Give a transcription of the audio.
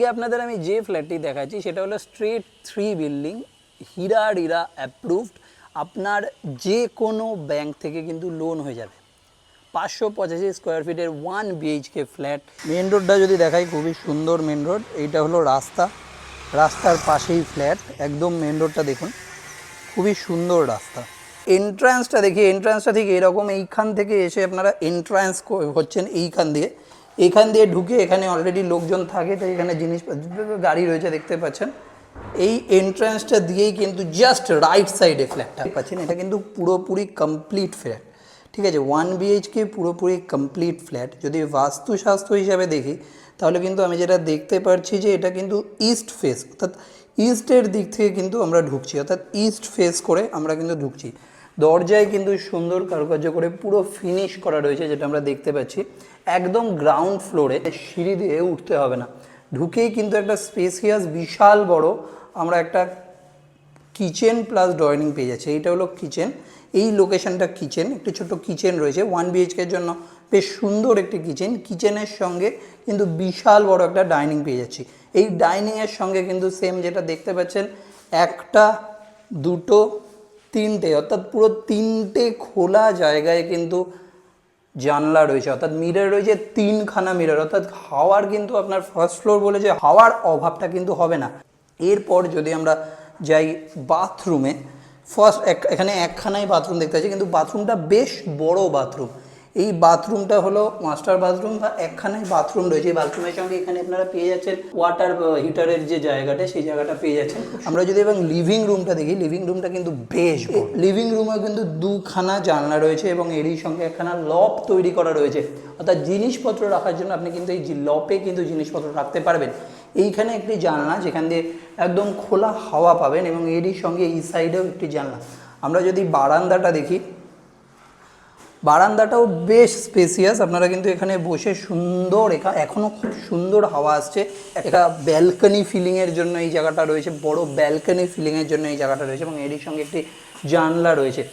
আজকে আপনাদের আমি যে ফ্ল্যাটটি দেখাচ্ছি সেটা হলো স্ট্রিট 3 বিল্ডিং, হিরা অ্যাপ্রুভড। আপনার যে কোনো ব্যাংক থেকে কিন্তু লোন হয়ে যাবে। 585 স্কোয়ার ফিটের 1 BHK ফ্ল্যাট। মেন রোডটা যদি দেখাই, খুবই সুন্দর মেন রোড। এইটা হলো রাস্তা, রাস্তার পাশেই ফ্ল্যাট, একদম মেন রোডটা দেখুন, খুবই সুন্দর রাস্তা। এন্ট্রান্সটা দেখি, এন্ট্রান্সটা ঠিক এরকম। এইখান থেকে এসে আপনারা এন্ট্রান্স হচ্ছেন এইখান দিয়ে ঢুকে এখানে অলরেডি লোকজন থাকে, তাই এখানে গাড়ি রয়েছে দেখতে পাচ্ছেন। এই এন্ট্রান্সটা দিয়েই কিন্তু জাস্ট রাইট সাইডে ফ্ল্যাটটা পাচ্ছেন। এটা কিন্তু পুরোপুরি কমপ্লিট ফ্ল্যাট, ঠিক আছে। 1 BHK পুরোপুরি কমপ্লিট ফ্ল্যাট। যদি বাস্তুশাস্ত্র হিসাবে দেখি তাহলে কিন্তু আমি যেটা দেখতে পাচ্ছি যে এটা কিন্তু ইস্ট ফেস, অর্থাৎ ইস্টের দিক থেকে কিন্তু আমরা ঢুকছি, অর্থাৎ ইস্ট ফেস করে আমরা কিন্তু ঢুকছি। দরজায় কিন্তু সুন্দর কারুকার্য করে পুরো ফিনিশ করা রয়েছে, যেটা আমরা দেখতে পাচ্ছি। একদম গ্রাউন্ড ফ্লোরে, সিঁড়ি দিয়ে উঠতে হবে না, ঢুকেই কিন্তু একটা স্পেসিয়াস বিশাল বড় আমরা একটা কিচেন প্লাস ডাইনিং পেয়ে যাচ্ছে। এইটা হলো কিচেন, এই লোকেশনটা কিচেন, একটি ছোট্ট কিচেন রয়েছে 1 BHKর জন্য, বেশ সুন্দর একটি কিচেন। কিচেনের সঙ্গে কিন্তু বিশাল বড় একটা ডাইনিং পেয়ে যাচ্ছি। এই ডাইনিংয়ের সঙ্গে কিন্তু সেম যেটা দেখতে পাচ্ছেন, একটা দুটো তিনটে, অর্থাৎ পুরো তিনটে খোলা জায়গায় কিন্তু জানলা রয়েছে, অর্থাৎ মিরর রয়েছে 3খানা মিরর, অর্থাৎ হাওয়ার কিন্তু আপনার ফার্স্ট ফ্লোর বলে যে হাওয়ার অভাবটা কিন্তু হবে না। এরপর যদি আমরা যাই বাথরুমে, এখানে একখানাই বাথরুম দেখতে পাচ্ছি, কিন্তু বাথরুমটা বেশ বড় বাথরুম। এই বাথরুমটা হলো মাস্টার বাথরুম বা একখানাই বাথরুম রয়েছে। এই বাথরুমের সঙ্গে এখানে আপনারা পেয়ে যাচ্ছেন ওয়াটার হিটারের যে জায়গাটা, সেই জায়গাটা পেয়ে যাচ্ছেন। আমরা যদি এবং লিভিং রুমটা দেখি, লিভিং রুমটা কিন্তু বেশ, লিভিং রুমে কিন্তু 2খানা জানলা রয়েছে এবং এরই সঙ্গে একখানা লব তৈরি করা রয়েছে, অর্থাৎ জিনিসপত্র রাখার জন্য আপনি কিন্তু এই লপে কিন্তু জিনিসপত্র রাখতে পারবেন। এইখানে একটি জানলা যেখান দিয়ে একদম খোলা হাওয়া পাবেন এবং এরই সঙ্গে এই সাইডেও একটি জানলা। আমরা যদি বারান্দাটা দেখি, বারান্দাটাও বেশ স্পেসিয়াস। আপনারা কিন্তু এখানে বসে সুন্দর, এখনও খুব সুন্দর হাওয়া আসছে। একটা ব্যালকনি ফিলিংয়ের জন্য এই জায়গাটা রয়েছে, বড় ব্যালকনি ফিলিংয়ের জন্য এই জায়গাটা রয়েছে এবং এরই সঙ্গে একটি জানলা রয়েছে।